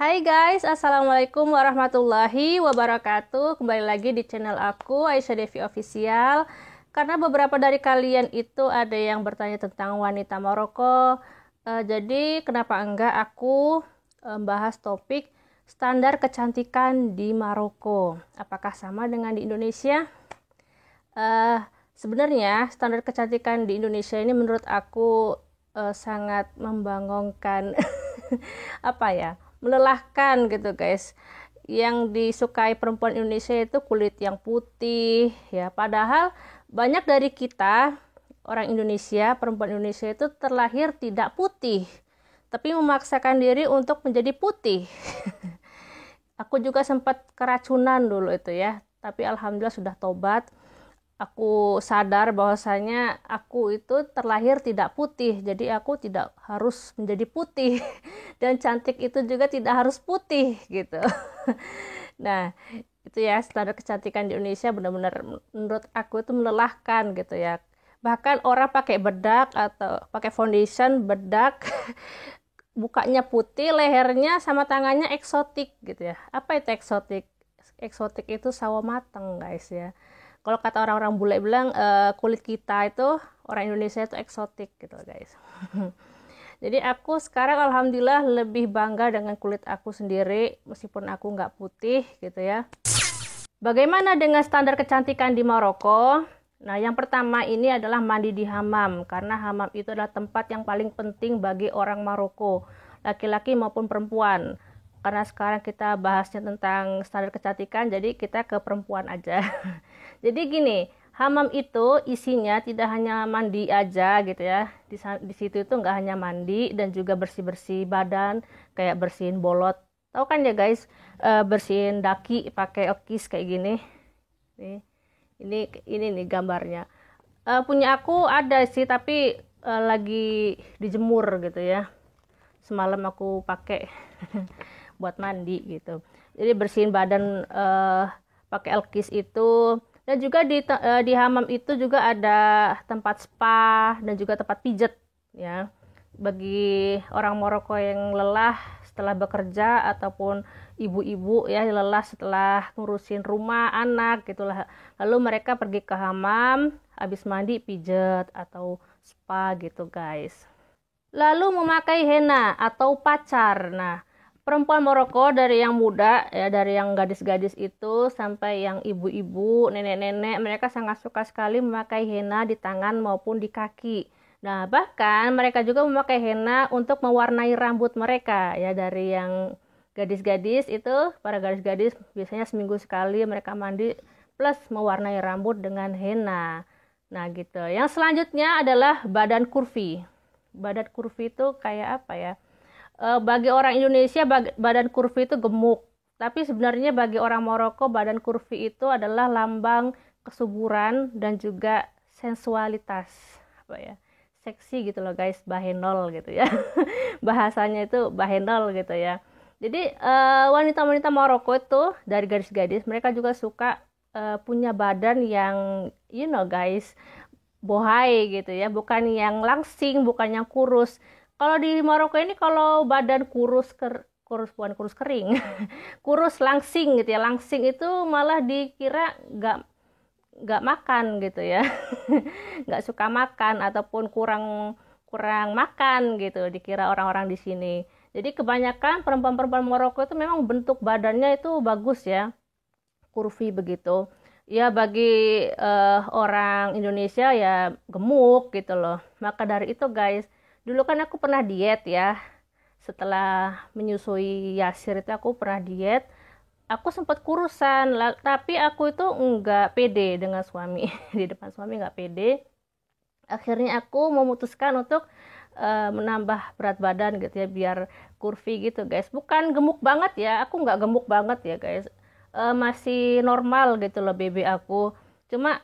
Hai guys, Assalamualaikum warahmatullahi wabarakatuh. Kembali lagi di channel aku, Aisyah Devi Official. Karena beberapa dari kalian itu ada yang bertanya tentang wanita Maroko. Jadi kenapa enggak aku bahas topik standar kecantikan di Maroko. Apakah sama dengan di Indonesia? Eh, Sebenarnya standar kecantikan di Indonesia ini menurut aku sangat membangongkan. Apa ya, melelahkan gitu guys. Yang disukai perempuan Indonesia itu kulit yang putih ya, padahal banyak dari kita orang Indonesia, perempuan Indonesia itu terlahir tidak putih tapi memaksakan diri untuk menjadi putih. Aku juga sempat keracunan dulu itu ya, tapi alhamdulillah sudah tobat. Aku sadar bahwasanya aku itu terlahir tidak putih, jadi aku tidak harus menjadi putih. Dan cantik itu juga tidak harus putih gitu. Nah, itu ya standar kecantikan di Indonesia benar-benar menurut aku itu melelahkan gitu ya. Bahkan orang pakai bedak atau pakai foundation bedak bukanya putih, lehernya sama tangannya eksotik gitu ya. Apa itu eksotik? Eksotik itu sawo mateng guys ya. Kalau kata orang-orang bule bilang kulit kita itu orang Indonesia itu eksotik gitu guys. Jadi aku sekarang alhamdulillah lebih bangga dengan kulit aku sendiri meskipun aku nggak putih gitu ya. Bagaimana dengan standar kecantikan di Maroko? Nah, yang pertama ini adalah mandi di hamam, karena hamam itu adalah tempat yang paling penting bagi orang Maroko, laki-laki maupun perempuan. Karena sekarang kita bahasnya tentang standar kecantikan, jadi kita ke perempuan aja. Jadi gini, hamam itu isinya tidak hanya mandi aja gitu ya. Di situ itu nggak hanya mandi dan juga bersih-bersih badan, kayak bersihin bolot. Tahu kan ya guys, bersihin daki pakai okis kayak gini. Nih, ini nih gambarnya. Punya aku ada sih, tapi lagi dijemur gitu ya. Semalam aku pakai buat mandi gitu. Jadi bersihin badan pakai elkis itu. Dan juga di hamam itu juga ada tempat spa dan juga tempat pijet ya. Bagi orang Maroko yang lelah setelah bekerja ataupun ibu-ibu ya lelah setelah ngurusin rumah, anak gitulah. Lalu mereka pergi ke hamam, habis mandi pijet atau spa gitu guys. Lalu memakai henna atau pacar. Nah, perempuan Maroko dari yang muda ya, dari yang gadis-gadis itu sampai yang ibu-ibu, nenek-nenek, mereka sangat suka sekali memakai henna di tangan maupun di kaki. Nah, bahkan mereka juga memakai henna untuk mewarnai rambut mereka ya, dari yang gadis-gadis itu, para gadis-gadis biasanya seminggu sekali mereka mandi plus mewarnai rambut dengan henna. Nah, gitu. Yang selanjutnya adalah badan kurvi. Badan kurvi itu kayak apa ya? Bagi orang Indonesia badan kurvi itu gemuk, tapi sebenarnya bagi orang Maroko badan kurvi itu adalah lambang kesuburan dan juga sensualitas, apa ya, seksi gitu loh guys, bahenol gitu ya. Bahasanya itu bahenol gitu ya. Jadi wanita-wanita Maroko itu dari gadis-gadis mereka juga suka punya badan yang guys, bohai gitu ya, bukan yang langsing, bukan yang kurus. Kalau di Maroko ini kalau badan kurus bukan kurus kering, kurus langsing gitu ya. Langsing itu malah dikira nggak makan gitu ya, nggak suka makan ataupun kurang kurang makan gitu dikira orang-orang di sini. Jadi kebanyakan perempuan-perempuan Maroko itu memang bentuk badannya itu bagus ya, kurvi begitu. Ya bagi orang Indonesia ya gemuk gitu loh. Maka dari itu guys, dulu kan aku pernah diet ya. Setelah menyusui Yasir itu aku pernah diet. Aku sempat kurusan, tapi aku itu enggak pede dengan suami. Di depan suami enggak pede. Akhirnya aku memutuskan untuk menambah berat badan gitu ya, biar kurvi gitu guys. Bukan gemuk banget ya, aku enggak gemuk banget ya guys. Masih normal gitu loh BB aku. Cuma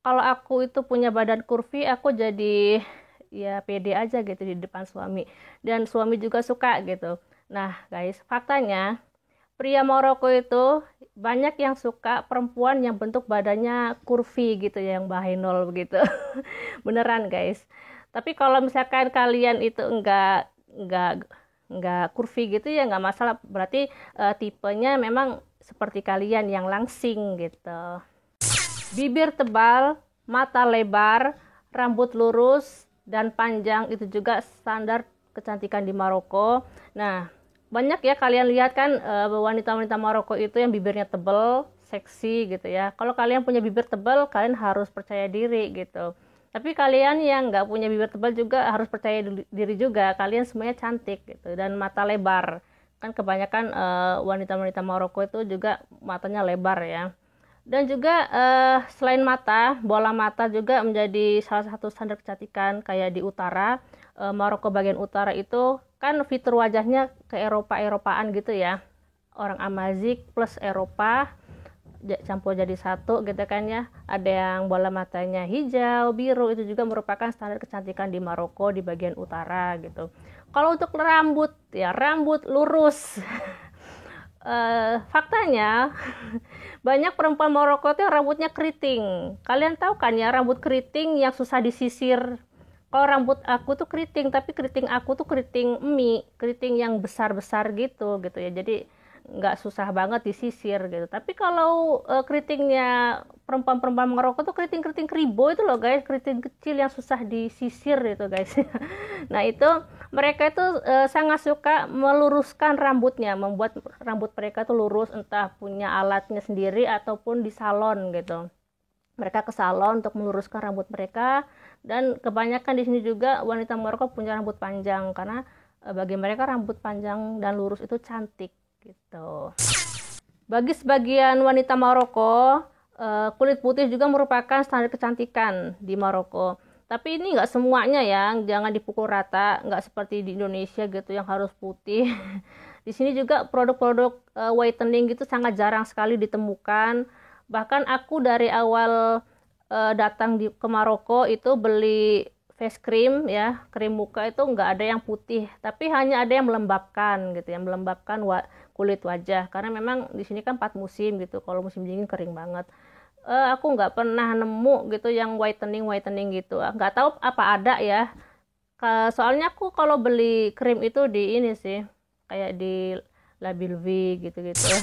kalau aku itu punya badan kurvi, aku jadi ya pede aja gitu di depan suami. Dan suami juga suka gitu. Nah guys, faktanya pria Maroko itu banyak yang suka perempuan yang bentuk badannya kurvi gitu ya, yang bahenol begitu. Beneran guys. Tapi kalau misalkan kalian itu enggak nggak curvy gitu ya nggak masalah. Berarti tipenya memang seperti kalian yang langsing gitu. Bibir tebal, mata lebar, rambut lurus dan panjang itu juga standar kecantikan di Maroko. Nah, banyak ya kalian lihat kan wanita-wanita Maroko itu yang bibirnya tebal, seksi gitu ya. Kalau kalian punya bibir tebal, kalian harus percaya diri gitu. Tapi kalian yang nggak punya bibir tebal juga harus percaya diri juga. Kalian semuanya cantik gitu dan mata lebar. Kan kebanyakan wanita-wanita Maroko itu juga matanya lebar ya. Dan juga selain mata, bola mata juga menjadi salah satu standar kecantikan kayak di utara. Maroko bagian utara itu kan fitur wajahnya ke Eropa-Eropaan gitu ya. Orang Amazik plus Eropa campur jadi satu gitu kan ya. Ada yang bola matanya hijau, biru, itu juga merupakan standar kecantikan di Maroko di bagian utara gitu. Kalau untuk rambut ya, rambut lurus. Faktanya banyak perempuan Maroko tuh rambutnya keriting. Kalian tahu kan ya rambut keriting yang susah disisir. Kalau rambut aku tuh keriting, tapi keriting aku tuh keriting mie, keriting yang besar-besar gitu ya. Jadi nggak susah banget disisir gitu. Tapi kalau keritingnya perempuan-perempuan Maroko tuh keriting-keriting keribo itu loh guys, keriting kecil yang susah disisir itu guys. Nah itu mereka itu sangat suka meluruskan rambutnya, membuat rambut mereka tuh lurus, entah punya alatnya sendiri ataupun di salon gitu. Mereka ke salon untuk meluruskan rambut mereka, dan kebanyakan di sini juga wanita Maroko punya rambut panjang karena bagi mereka rambut panjang dan lurus itu cantik gitu. Bagi sebagian wanita Maroko, kulit putih juga merupakan standar kecantikan di Maroko. Tapi ini nggak semuanya ya, jangan dipukul rata, nggak seperti di Indonesia gitu yang harus putih. Di sini juga produk-produk whitening gitu sangat jarang sekali ditemukan. Bahkan aku dari awal datang ke Maroko itu beli face cream ya, krim muka itu nggak ada yang putih, tapi hanya ada yang melembabkan gitu, yang melembabkan kulit wajah. Karena memang di sini kan 4 musim gitu, kalau musim dingin kering banget. Aku nggak pernah nemu gitu yang whitening gitu, nggak tahu apa ada ya. Soalnya aku kalau beli krim itu di ini sih, kayak di Labilvi gitu-gitu.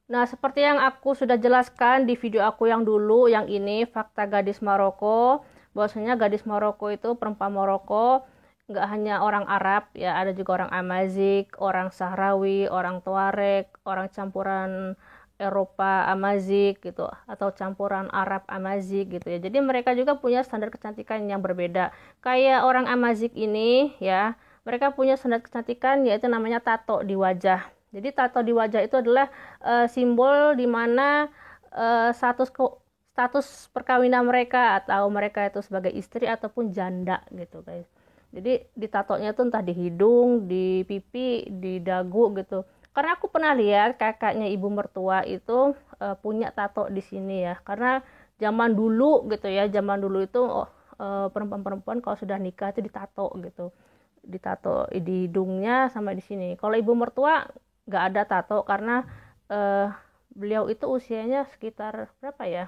Nah, seperti yang aku sudah jelaskan di video aku yang dulu, yang ini fakta gadis Maroko, bahwasanya gadis Maroko itu perempuan Maroko nggak hanya orang Arab ya, ada juga orang Amazik, orang Sahrawi, orang Tuareg, orang campuran Eropa Amazik gitu, atau campuran Arab Amazik gitu ya. Jadi mereka juga punya standar kecantikan yang berbeda. Kayak orang Amazik ini ya, mereka punya standar kecantikan yaitu namanya tato di wajah. Jadi tato di wajah itu adalah simbol di mana status perkawinan mereka, atau mereka itu sebagai istri ataupun janda gitu guys. Jadi ditatonya tuh entah di hidung, di pipi, di dagu gitu. Karena aku pernah lihat kakaknya ibu mertua itu punya tato di sini ya. Karena zaman dulu gitu ya, zaman dulu itu perempuan-perempuan kalau sudah nikah itu ditato gitu. Ditato di hidungnya sama di sini. Kalau ibu mertua nggak ada tato karena beliau itu usianya sekitar berapa ya?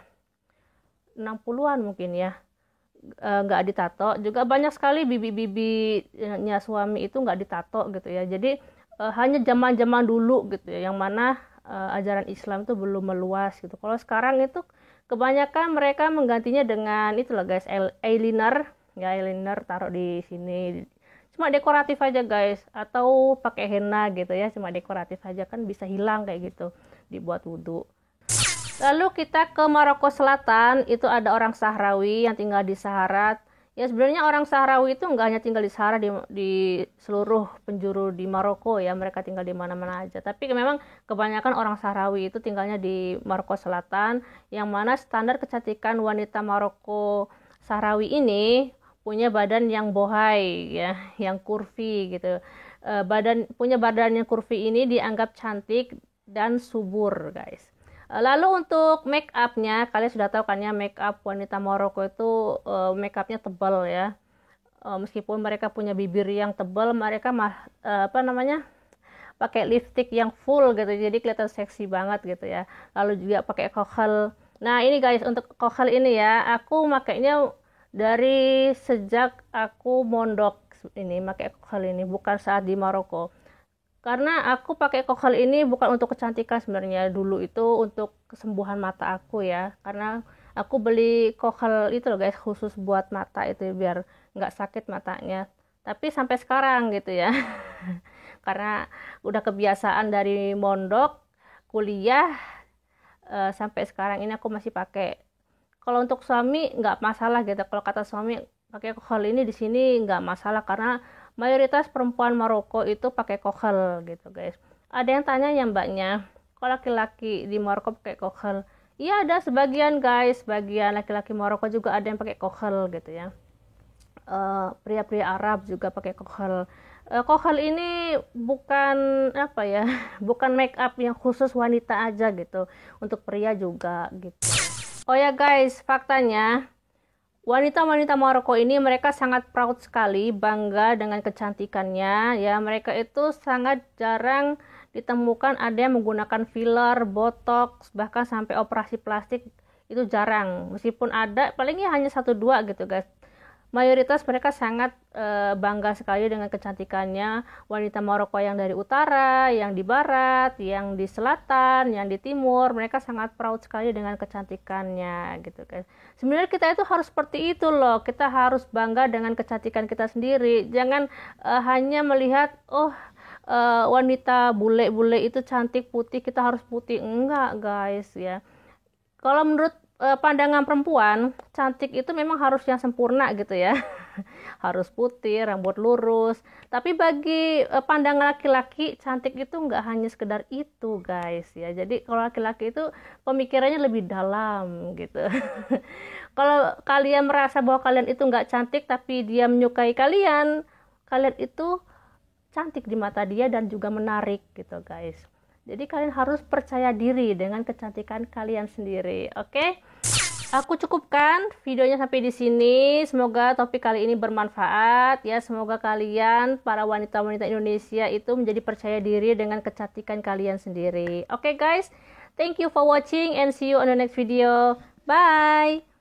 60-an mungkin ya. Nggak ditato. Juga banyak sekali bibi-bibinya suami itu nggak ditato gitu ya. Jadi hanya zaman-zaman dulu gitu ya, yang mana ajaran Islam itu belum meluas gitu. Kalau sekarang itu kebanyakan mereka menggantinya dengan itu loh guys, eyeliner ya, eyeliner taruh di sini. Cuma dekoratif aja guys, atau pakai henna gitu ya, cuma dekoratif aja, kan bisa hilang kayak gitu dibuat wudhu. Lalu kita ke Maroko Selatan, itu ada orang Sahrawi yang tinggal di Sahara. Ya sebenarnya orang Sahrawi itu nggak hanya tinggal di Sahara, di seluruh penjuru di Maroko ya, mereka tinggal di mana-mana aja. Tapi memang kebanyakan orang Sahrawi itu tinggalnya di Maroko Selatan, yang mana standar kecantikan wanita Maroko Sahrawi ini punya badan yang bohai ya, yang kurvi gitu. Punya badan yang kurvi ini dianggap cantik dan subur guys. Lalu untuk make upnya, kalian sudah tahu kan ya, make up wanita Maroko itu make upnya tebal ya. Meskipun mereka punya bibir yang tebal, mereka pakai lipstick yang full gitu, jadi kelihatan seksi banget gitu ya. Lalu juga pakai kokel. Nah ini guys, untuk kokel ini ya, aku makainya dari sejak aku mondok ini, pakai kokel ini, bukan saat di Maroko. Karena aku pakai kokhel ini bukan untuk kecantikan sebenarnya, dulu itu untuk kesembuhan mata aku ya. Karena aku beli kokhel itu loh guys, khusus buat mata itu biar nggak sakit matanya. Tapi sampai sekarang gitu ya. Karena udah kebiasaan dari mondok, kuliah, sampai sekarang ini aku masih pakai. Kalau untuk suami nggak masalah gitu. Kalau kata suami pakai kokhel ini di sini nggak masalah karena mayoritas perempuan Maroko itu pakai kokhel gitu guys. Ada yang tanya ya mbaknya, kalau laki-laki di Maroko pakai kokhel? Iya ada sebagian guys, sebagian laki-laki Maroko juga ada yang pakai kokhel gitu ya. Pria-pria Arab juga pakai kokhel. Kokhel ini bukan apa ya, bukan make up yang khusus wanita aja gitu, untuk pria juga gitu. Oh ya guys, faktanya wanita-wanita Maroko ini mereka sangat proud sekali, bangga dengan kecantikannya ya. Mereka itu sangat jarang ditemukan ada yang menggunakan filler, botox, bahkan sampai operasi plastik itu jarang. Meskipun ada, palingnya hanya 1-2 gitu guys. Mayoritas mereka sangat bangga sekali dengan kecantikannya. Wanita Maroko yang dari utara, yang di barat, yang di selatan, yang di timur, mereka sangat proud sekali dengan kecantikannya gitu kan. Sebenarnya kita itu harus seperti itu loh. Kita harus bangga dengan kecantikan kita sendiri. Jangan hanya melihat wanita bule-bule itu cantik putih, kita harus putih. Enggak guys ya. Kalau menurut pandangan perempuan, cantik itu memang harus yang sempurna gitu ya. Harus putih, rambut lurus. Tapi bagi pandangan laki-laki, cantik itu nggak hanya sekedar itu guys ya. Jadi kalau laki-laki itu pemikirannya lebih dalam gitu. Kalau kalian merasa bahwa kalian itu nggak cantik tapi dia menyukai kalian, kalian itu cantik di mata dia dan juga menarik gitu guys. Jadi kalian harus percaya diri dengan kecantikan kalian sendiri, oke? Aku cukupkan videonya sampai di sini. Semoga topik kali ini bermanfaat ya. Semoga kalian para wanita-wanita Indonesia itu menjadi percaya diri dengan kecantikan kalian sendiri. Oke guys, thank you for watching and see you on the next video. Bye.